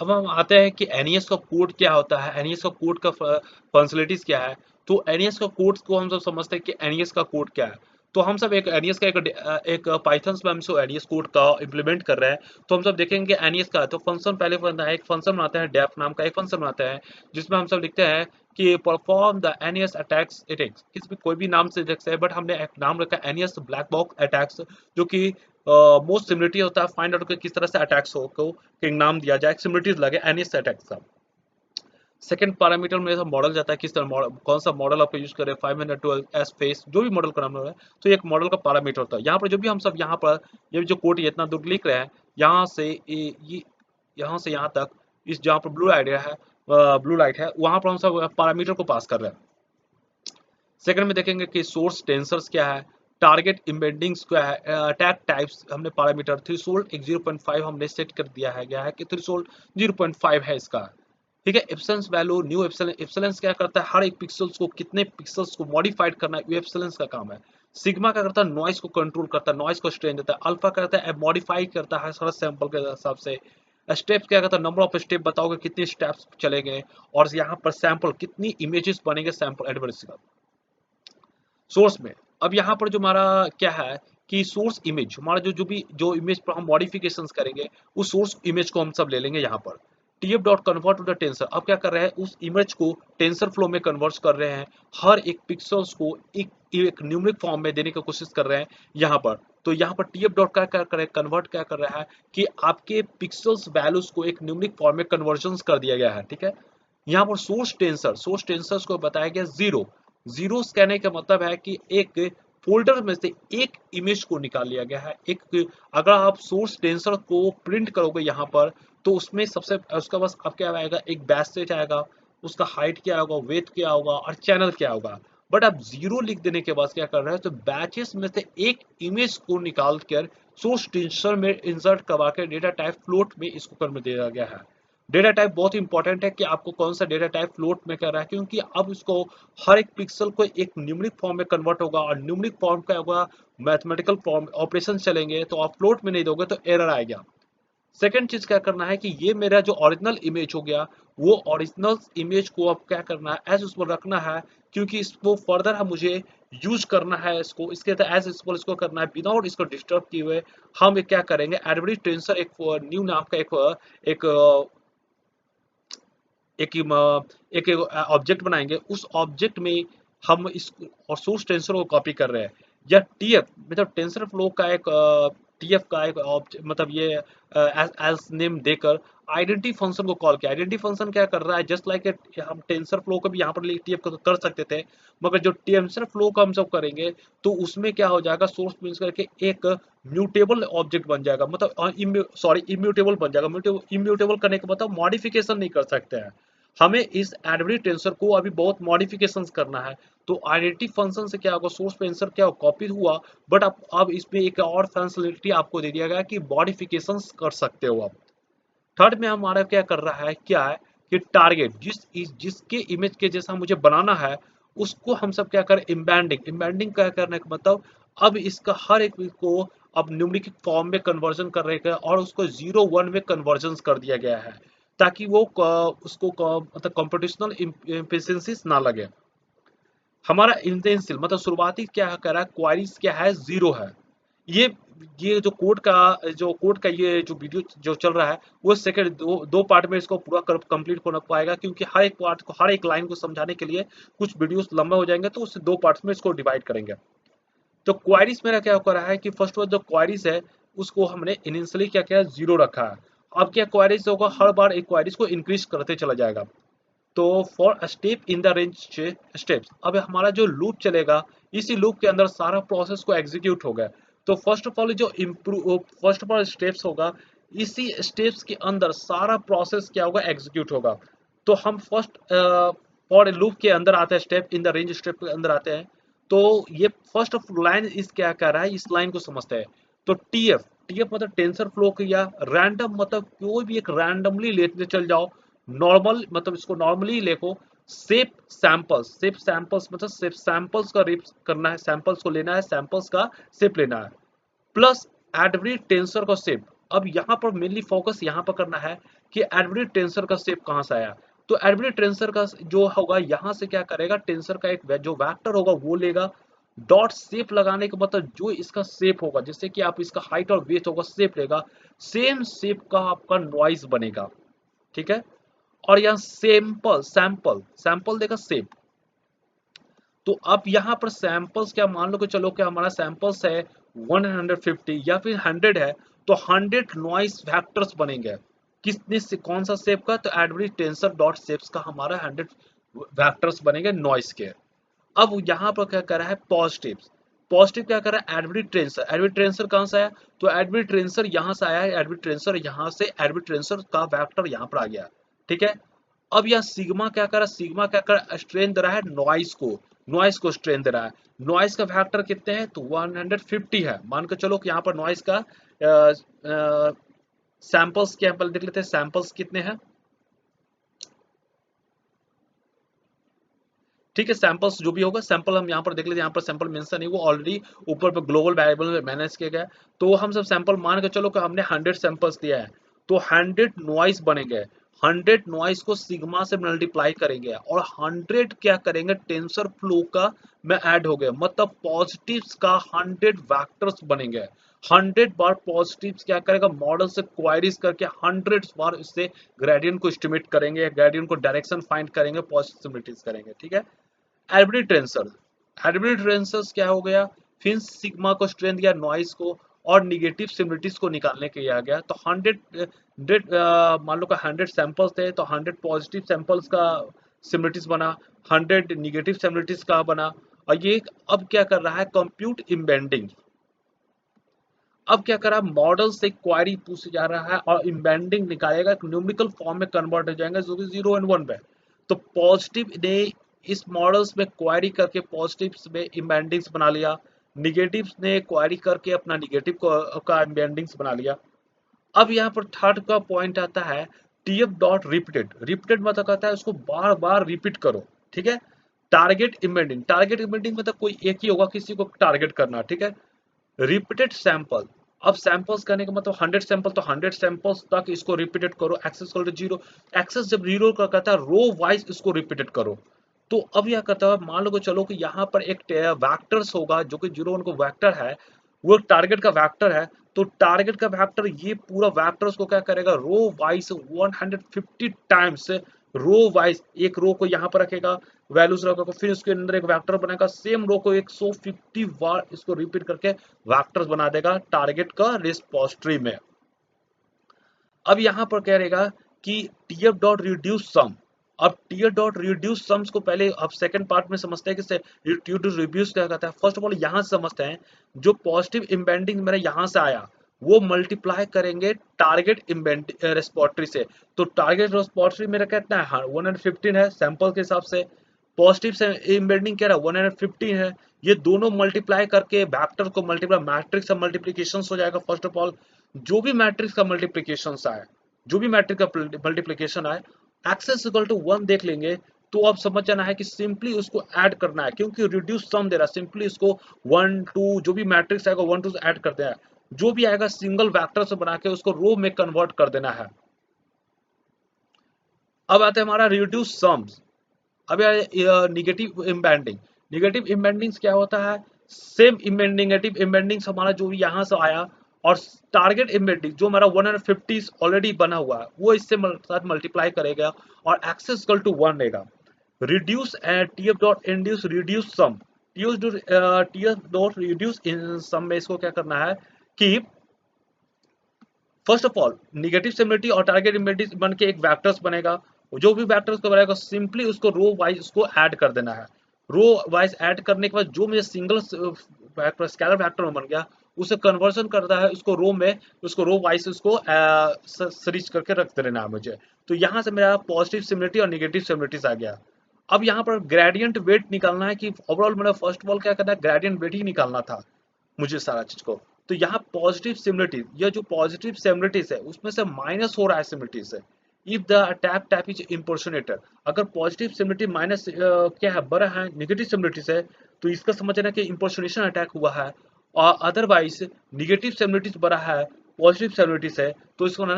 अब हम आते हैं कि एनईएस का कोड क्या होता है, एनईएस का कोड का फंक्शनलिटीज क्या है। तो एनईएस का कोड को हम सब समझते हैं कि एनईएस का कोड क्या है। तो हम सब एक एनईएस का एक पाइथन में हम सब एनईएस कोड का इम्प्लीमेंट कर रहे हैं। तो हम सब देखेंगे एनईएस का तो फंक्शन पहले बनता है, एक फंक्शन बनाते हैं, डेफ नाम का एक फंक्शन बनाते हैं, जिसमें हम सब लिखते हैं कि perform the NES attacks attacks, किसी भी कोई भी नाम से देख सकते हैं, बट हमने एक नाम रखा है एनईएस ब्लैक बॉक्स अटैक्स, जो कि मोस्ट सिमिलरिटी होता है फाइंड आउट किस तरह से अटैक्स हो को किंग नाम दिया जाए, सिमिलरिटीज लगे एनईएस अटैक्स का। सेकंड पैरामीटर में सब मॉडल जाता है, किस तरह मॉडल, कौन सा मॉडल आपको यूज करें, 512 एस फेस, जो भी मॉडल का नाम है, तो एक मॉडल का पैरामीटर होता है। यहाँ पर जो भी हम सब यहाँ पर ये जो कोड इतना दूर लिख रहे हैं, यहाँ से ये यहाँ से यहाँ तक, इस जहाँ पर ब्लू आइडिया है, ब्लू लाइट है, वहां पर हम सब पैरामीटर को पास कर रहे हैं। सेकंड में देखेंगे कि सोर्स टेंसर्स क्या है, टारगेट इम्बेडिंग्स क्या है, अटैक टाइप्स हमने पैरामीटर थ्रेशोल्ड एक 0.5 हमने सेट कर दिया है, गया है कि थ्रेशोल्ड 0.5 है इसका। ठीक है, epsilon value new epsilon, epsilon क्या करता है, हर एक पिक्सल्स को कितने पिक्सल्स को मॉडिफाइड करना है, ये एप्सिलॉन का काम है। सिग्मा क्या करता है, नॉइस को कंट्रोल करता है, नॉइस को स्ट्रेन देता है। अल्फा करता है मॉडिफाई करता है हर सैंपल के हिसाब से। स्टेप्स क्या करता है, नंबर ऑफ स्टेप बताओगे कितने स्टेप्स चलेंगे, और यहाँ पर सैंपल कितनी इमेजेस बनेंगे सैंपल एडवर्स का सोर्स में। अब यहाँ पर जो हमारा क्या है कि सोर्स इमेज, हमारा जो जो भी जो इमेज पर हम मॉडिफिकेशन करेंगे, उस सोर्स इमेज को हम सब ले लेंगे यहाँ पर। TF dot convert to the tensor, अब क्या कर रहे हैं, उस इमेज को टेंसर फ्लो में कन्वर्ट कर रहे हैं, हर एक पिक्सल्स को एक न्यूमेरिक फॉर्म में देने की कोशिश कर रहे हैं यहाँ पर। तो यहाँ पर टीएफ डॉट का क्या कर रहे हैं, कन्वर्ट क्या कर रहा है कि आपके पिक्सल्स वैल्यूज को एक न्यूमेरिक फॉर्म में कन्वर्जन कर दिया गया है। ठीक है, यहाँ पर सोर्स टेंसर्स को बताया गया जीरो। जीरो कहने का मतलब है कि एक फोल्डर में से एक इमेज को निकाल लिया गया है। एक अगर आप सोर्स टेंसर को प्रिंट करोगे यहाँ पर, तो उसमें सबसे उसका बस अब क्या आएगा, एक बैच सेट आएगा, उसका हाइट क्या होगा, वेट क्या होगा, और चैनल क्या होगा। बट आप जीरो लिख देने के बाद क्या कर रहे हैं, तो बैचेस में से एक इमेज को निकाल कर सोर्स टेंसर में इंसर्ट करवा के डेटा टाइप फ्लोट में इसको कर में दिया गया है। डेटा टाइप बहुत इंपॉर्टेंट है कि आपको कौन सा डेटा टाइप फ्लोट में कर रहा है, क्योंकि अब इसको हर एक पिक्सल को एक न्यूमेरिक फॉर्म में कन्वर्ट होगा, और न्यूमेरिक फॉर्म का होगा मैथमेटिकल फॉर्म ऑपरेशन चलेंगे, तो आप फ्लोट में नहीं दोगे तो एरर आएगा। सेकंड चीज क्या करना है कि ये मेरा जो ओरिजिनल इमेज हो गया, वो ओरिजिनल इमेज को अब क्या करना है, एज यूजुअल रखना है, क्योंकि इसको फर्दर हम मुझे यूज करना है, इसको इसके एज यूजुअल इसको करना है विदाउट इसको डिस्टर्ब किए हुए। हम एक क्या करेंगे, एडब्ल्यू टेंसर एक न्यू नाम का एक एक एक ऑब्जेक्ट बनाएंगे, उस ऑब्जेक्ट में हम इस और सोर्स टेंसर को कॉपी कर रहे हैं, या टीएफ मतलब टेंसर फ्लो का एक टीएफ का एक ऑब्जेक्ट, मतलब ये एज नेम देकर आइडेंटिटी फंक्शन को कॉल किया। आइडेंटिटी फंक्शन क्या कर रहा है, जस्ट लाइक हम टेंसर फ्लो को भी यहाँ पर टीएफ कर सकते थे, मगर जो टेंसर फ्लो का हम सब करेंगे, तो उसमें क्या हो जाएगा, सोर्स मीन्स करके एक म्यूटेबल ऑब्जेक्ट बन जाएगा, मतलब सॉरी इम्यूटेबल बन जाएगा। इम्यूटेबल करने का मतलब मॉडिफिकेशन नहीं कर सकते हैं, हमें इस एडब्ल्यू टेंसर को अभी बहुत मॉडिफिकेशन करना है। तो आइडेंटिटी फंक्शन से क्या होगा, सोर्स पे आंसर क्या कॉपी हुआ, बट अब इसमें एक और फैसिलिटी आपको दे दिया गया कि मॉडिफिकेशन कर सकते हो आप। थर्ड में हमारा क्या कर रहा है, क्या है कि टारगेट जिसके इमेज के जैसा मुझे बनाना है, उसको हम सब क्या करें, इम्बैंडिंग। इम्बैंडिंग क्या करने का मतलब, अब इसका हर एक को अब न्यूमेरिक फॉर्म में कन्वर्जन कर रहे हैं, और उसको 0 1 में कन्वर्जन कर दिया गया है, ताकि वो उसको मतलब कंप्यूटेशनल एफिशिएंसीज ना लगे। हमारा इंटेंसिल मतलब शुरुआती क्या कर रहा है, क्वारीज क्या है, जीरो है। ये ये जो कोड का ये जो वीडियो जो चल रहा है, वो सेकंड दो पार्ट में इसको पूरा कंप्लीट होना पाएगा, क्योंकि हर एक पार्ट को, हर एक लाइन को समझाने के लिए कुछ वीडियोस लंबे हो जाएंगे, तो उससे दो पार्ट्स में इसको डिवाइड करेंगे। तो क्वारीज मेरा क्या कर रहा है कि फर्स्ट जो क्वारीज है, उसको हमने इनिशियली क्या किया, जीरो रखा है। अब क्या क्वारीज होगा, हर बार एक क्वारीज को इंक्रीज करते चला जाएगा। तो for step in the range steps, अब हमारा जो लूप चलेगा, इसी लूप के अंदर सारा प्रोसेस को एग्जीक्यूट होगा। तो फर्स्ट ऑफ ऑल जो improve first of all steps होगा, इसी स्टेप्स के अंदर सारा प्रोसेस क्या होगा, एग्जीक्यूट होगा। तो हम फर्स्ट फॉर लूप के अंदर आते हैं, step in the range step के अंदर आते हैं। तो ये फर्स्ट ऑफ लाइन इस क्या कर रहा है, इस लाइन को समझते हैं। तो टीएफ, टीएफ मतलब टेंसर फ्लो किया, रैंडम मतलब कोई भी एक रैंडमली लेते चल जाओ, नॉर्मल मतलब इसको नॉर्मली लेको, सेप सैंपल्स मतलब सेप सैंपल्स का रिप करना है, सैंपल्स को लेना है, सैंपल्स का सेप लेना है, प्लस एडब्ल्यू टेंसर का सेप। अब यहाँ पर मेनली फोकस यहाँ पर करना है कि एडवर्बियल टेंसर का शेप कहाँ से आया। तो एडवर्बियल टेंसर का जो होगा यहाँ से क्या करेगा, टेंसर का एक जो वेक्टर होगा वो लेगा, डॉट शेप लगाने का मतलब जो इसका शेप होगा, जैसे कि आप इसका हाइट और वेट होगा शेप लेगा, सेम शेप का आपका नॉइज बनेगा, ठीक है। और यहाँ सैंपल सैंपल सैंपल देगा शेप। तो अब यहाँ पर सैंपल्स क्या मान लो कि चलो कि हमारा सैंपल्स है 150 या फिर 100 है, तो 100 नॉइस वेक्टर्स बनेंगे। किसने से कौन सा शेप का, तो एडवर्बियल टेंसर डॉट शेप्स का हमारा 100 वेक्टर्स बनेंगे नॉइस के। अब यहाँ पर क्या कर रहा है पॉजिटिव, पॉजिटिव क्या कर रहा है एडवर्बियल टेंसर, एडवर्बियल टेंसर कहाँ से आया, तो एडवर्बियल टेंसर यहाँ से आया है, एडवर्बियल टेंसर यहाँ से एडवर्बियल टेंसर का वेक्टर यहाँ पर आ गया, ठीक है। अब यह सिग्मा क्या कर रहा है, सिग्मा क्या कर रहा है, स्ट्रेन दे रहा है नॉइस को, नॉइस को स्ट्रेन दे रहा है। नॉइस का फैक्टर कितने हैं, तो 150 है। मान के चलो कि यहाँ पर नॉइस का सैंपल्स क्या देख लेते हैं, सैंपल्स कितने हैं, ठीक है। सैंपल्स जो भी होगा सैंपल हम यहाँ पर देख लेते हैं, यहाँ पर सैंपल मेंशन नहीं, वो ऑलरेडी ऊपर पर ग्लोबल वेरिएबल में मैनेज किया गया है। तो हम सब सैंपल मान के चलो कि हमने 100 सैंपल्स दिया है, तो 100 नॉइस बनेंगे, 100 नॉइस को सिग्मा से मल्टीप्लाई करेंगे और 100 क्या करेंगे टेंसर फ्लो का में ऐड हो गए, मतलब पॉजिटिव्स का 100 वेक्टर्स बनेंगे। 100 बार पॉजिटिव्स क्या करेगा, मॉडल से क्वेरीज करके 100 बार इससे ग्रेडियंट को एस्टिमेट करेंगे, ग्रेडियंट को डायरेक्शन फाइंड करेंगे, पॉसिबिलिटीज करेंगे, ठीक है। एल्बिनी टेंसर, एल्बिनी टेंसर्स क्या हो गया, फिर सिग्मा को स्ट्रेंथ दिया नॉइस को और निगेटिव सिमिलरिटीज को निकालने के लिए आ गया। तो 100 मान लो का 100 सैंपल्स थे, तो 100 पॉजिटिव सैंपल्स का सिमिलरिटीज बना, 100 निगेटिव सिमिलरिटीज का बना। और ये अब क्या कर रहा है कंप्यूट इम्बेंडिंग, अब क्या करा मॉडल से क्वारी पूछ जा रहा है और इम्बेंडिंग निकालेगा, न्यूमेरिकल फॉर्म में कन्वर्ट हो जाएगा जो कि 0 एंड 1 पे। तो पॉजिटिव ने इस मॉडल्स में क्वारी करके पॉजिटिव्स में इम्बेंडिंग्स बना लिया, निगेटिव्स ने क्वारी करके अपना निगेटिव का इम्बेंडिंग्स बना लिया। अब यहाँ पर थर्ड का पॉइंट आता है टीएफ डॉट रिपीटेड, रिपीटेड मतलब कहता है उसको बार बार रिपीट करो, ठीक है। टारगेट इम्बेंडिंग, टारगेट इम्बेंडिंग मतलब कोई एक ही होगा, किसी को टारगेट करना, ठीक है। रिपीटेड सैंपल, अब सैंपल्स करने का मतलब 100 सैंपल, तो 100 सैंपल्स तक इसको रिपीटेड करो, एक्सेस करो जीरो, एक्सेस जब जीरो का कहता है रो वाइज इसको रिपीटेड करो। तो अब यह करता है मान लो कि चलो कि यहाँ पर एक वैक्टर्स होगा जो कि 0 1 को वैक्टर है, वो टारगेट का वैक्टर है। तो टारगेट का वैक्टर ये पूरा वैक्टर्स को क्या करेगा row wise 150 times, row wise एक रो को यहाँ पर रखेगा, वैल्यूज रखेगा, फिर उसके अंदर एक वेक्टर बनाएगा, सेम रो को 150 बार इसको रिपीट करके वेक्टर्स बना देगा टारगेट का रिस्पोजिटरी में। अब यहाँ पर कह रहेगा कि टीएफ डॉट रिड्यूस सम, अब टीएफ डॉट रिड्यूस सम्स को पहले अब सेकंड पार्ट में समझते हैं कि रिड्यूस क्या कहता है। फर्स्ट ऑफ ऑल यहाँ से समझते हैं जो पॉजिटिव इम्बेंडिंग मेरा यहाँ से आया वो मल्टीप्लाई करेंगे टारगेट इम्बेंडिंग रेस्पोजिटरी से। तो टारगेट रेस्पोजिटरी मेरा कितना है 115 है सैंपल के हिसाब से, पॉजिटिव से इम्बेंडिंग क्या रहा 115 है। ये दोनों मल्टीप्लाई करके वेक्टर को मल्टीप्लाई मैट्रिक्स का मल्टीप्लिकेशन हो जाएगा। फर्स्ट ऑफ ऑल जो भी मैट्रिक्स का मल्टीप्लिकेशन आए, जो भी मैट्रिक्स का मल्टीप्लिकेशन आए एक्सेस इक्वल टू 1 देख लेंगे, तो अब समझ जाना है कि सिंपली उसको ऐड करना है, क्योंकि रिड्यूस सम दे रहा है, सिंपली उसको 1 2 जो भी मैट्रिक्स आएगा 1 2 से ऐड करते हैं, जो भी आएगा सिंगल वेक्टर से बना के उसको रो में कन्वर्ट कर देना है। अब आते हैं हमारा रिड्यूस सम्स। अब निगेटिव इम्बेंडिंग, निगेटिव इम्बेंडिंग्स क्या होता है, सेम निगेटिव इम्बेंडिंग्स हमारा जो भी यहाँ से आया और टारगेट इम्बेंडिंग जो हमारा 150 ऑलरेडी बना हुआ है वो इससे साथ मल्टीप्लाई करेगा और एक्सेस इक्वल टू 1 रहेगा। Reduce and TF dot induce reduce sum, TF dot reduce in sum में इसको क्या करना है कि first of all negative similarity और टारगेट इम्बेंडिंग बन के एक वेक्टर्स बनेगा, जो भी वेक्टर्स को बनेगा सिंपली उसको रो वाइज उसको ऐड कर देना है। रो वाइज ऐड करने के बाद जो मुझे सिंगल वेक्टर स्केलर वेक्टर में बन गया उसे कन्वर्जन करता है उसको रो में, उसको रो वाइज उसको सीरीज करके रख देना है मुझे। तो यहाँ से मेरा पॉजिटिव सिमिलरिटी और निगेटिव सिमिलरिटीज आ गया। अब यहाँ पर ग्रेडियंट वेट निकालना है कि ओवरऑल मेरा फर्स्ट ऑफ ऑल क्या करना है ग्रेडियंट वेट ही निकालना था मुझे सारा चीज को। तो यहाँ पॉजिटिव सिमिलरिटीज, ये जो पॉजिटिव सिमिलरिटीज है उसमें से माइनस हो रहा है सिमिलरिटीज से, if the tap tap is इम्पोर्शनेटर, अगर पॉजिटिव सिमिलरिटी माइनस क्या है बड़ा है निगेटिव सिमिलरिटी से, तो इसका समझना कि इम्पोर्शनेशन अटैक हुआ है। और अदरवाइज निगेटिव सिमिलरिटीज बड़ा है पॉजिटिव सिमिलरिटीज है तो इसको ना